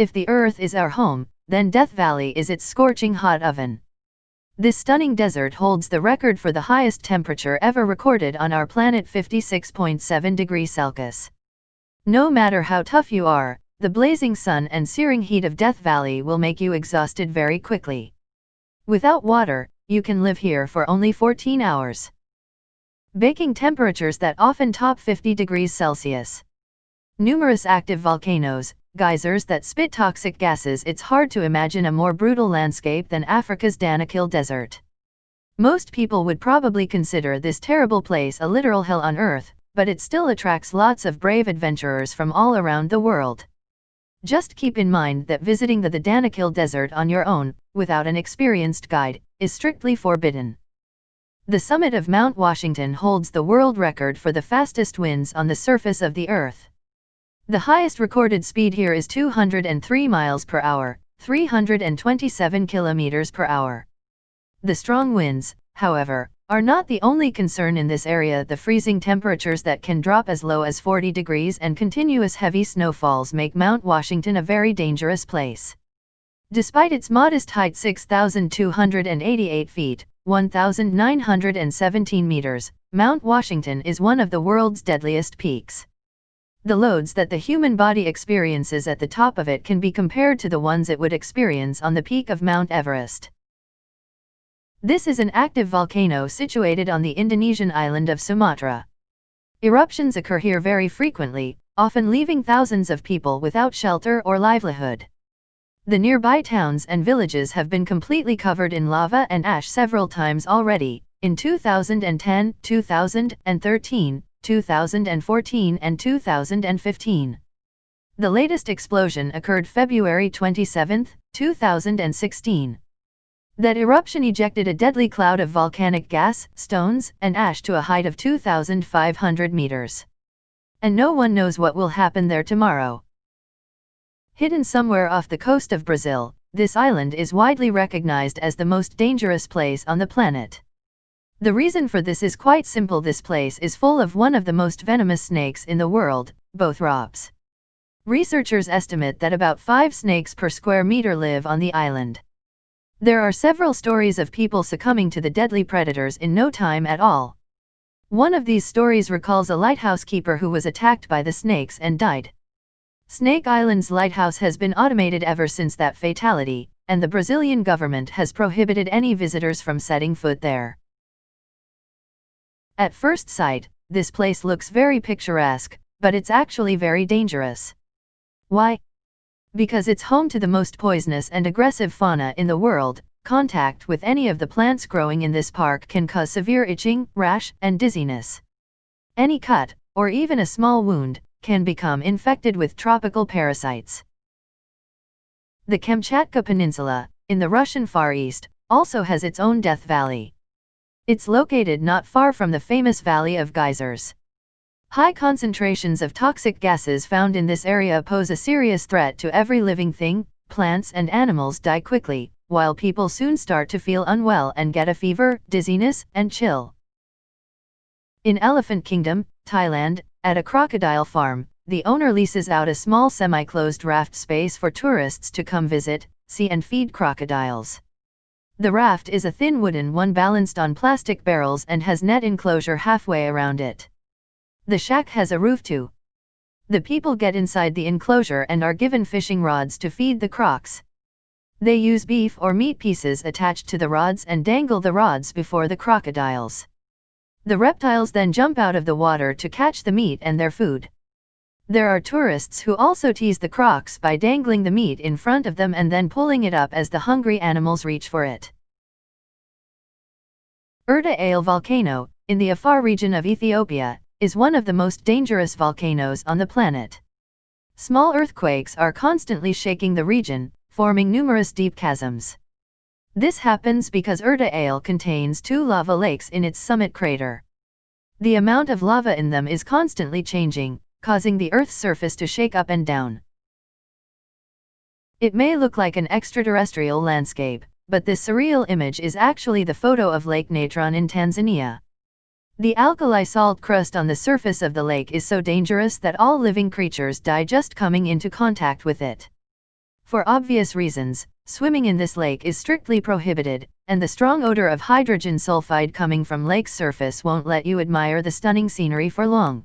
If the Earth is our home, then Death Valley is its scorching hot oven. This stunning desert holds the record for the highest temperature ever recorded on our planet, 56.7 degrees Celsius. No matter how tough you are, the blazing sun and searing heat of Death Valley will make you exhausted very quickly. Without water, you can live here for only 14 hours. Baking temperatures that often top 50 degrees Celsius. Numerous active volcanoes, geysers that spit toxic gases. It's hard to imagine a more brutal landscape than Africa's Danakil Desert. Most people would probably consider this terrible place a literal hell on earth, but it still attracts lots of brave adventurers from all around the world. Just keep in mind that visiting the Danakil Desert on your own, without an experienced guide, is strictly forbidden. The summit of Mount Washington holds the world record for the fastest winds on the surface of the Earth. The highest recorded speed here is 203 miles per hour, 327 kilometers per hour. The strong winds, however, are not the only concern in this area. The freezing temperatures that can drop as low as 40 degrees and continuous heavy snowfalls make Mount Washington a very dangerous place. Despite its modest height, 6,288 feet, 1,917 meters, Mount Washington is one of the world's deadliest peaks. The loads that the human body experiences at the top of it can be compared to the ones it would experience on the peak of Mount Everest. This is an active volcano situated on the Indonesian island of Sumatra. Eruptions occur here very frequently, often leaving thousands of people without shelter or livelihood. The nearby towns and villages have been completely covered in lava and ash several times already, in 2010, 2013, 2014 and 2015. The latest explosion occurred February 27, 2016. That eruption ejected a deadly cloud of volcanic gas, stones, and ash to a height of 2,500 meters. And no one knows what will happen there tomorrow. Hidden somewhere off the coast of Brazil, this island is widely recognized as the most dangerous place on the planet. The reason for this is quite simple. This place is full of one of the most venomous snakes in the world, Bothrops. Researchers estimate that about 5 snakes per square meter live on the island. There are several stories of people succumbing to the deadly predators in no time at all. One of these stories recalls a lighthouse keeper who was attacked by the snakes and died. Snake Island's lighthouse has been automated ever since that fatality, and the Brazilian government has prohibited any visitors from setting foot there. At first sight, this place looks very picturesque, but it's actually very dangerous. Why? Because it's home to the most poisonous and aggressive fauna in the world. Contact with any of the plants growing in this park can cause severe itching, rash, and dizziness. Any cut, or even a small wound, can become infected with tropical parasites. The Kamchatka Peninsula, in the Russian Far East, also has its own Death Valley. It's located not far from the famous Valley of Geysers. High concentrations of toxic gases found in this area pose a serious threat to every living thing. Plants and animals die quickly, while people soon start to feel unwell and get a fever, dizziness, and chill. In Elephant Kingdom, Thailand, at a crocodile farm, the owner leases out a small semi-closed raft space for tourists to come visit, see and feed crocodiles. The raft is a thin wooden one balanced on plastic barrels and has net enclosure halfway around it. The shack has a roof too. The people get inside the enclosure and are given fishing rods to feed the crocs. They use beef or meat pieces attached to the rods and dangle the rods before the crocodiles. The reptiles then jump out of the water to catch the meat and their food. There are tourists who also tease the crocs by dangling the meat in front of them and then pulling it up as the hungry animals reach for it. Erta Ale volcano, in the Afar region of Ethiopia, is one of the most dangerous volcanoes on the planet. Small earthquakes are constantly shaking the region, forming numerous deep chasms. This happens because Erta Ale contains 2 lava lakes in its summit crater. The amount of lava in them is constantly changing, causing the Earth's surface to shake up and down. It may look like an extraterrestrial landscape, but this surreal image is actually the photo of Lake Natron in Tanzania. The alkali salt crust on the surface of the lake is so dangerous that all living creatures die just coming into contact with it. For obvious reasons, swimming in this lake is strictly prohibited, and the strong odor of hydrogen sulfide coming from lake's surface won't let you admire the stunning scenery for long.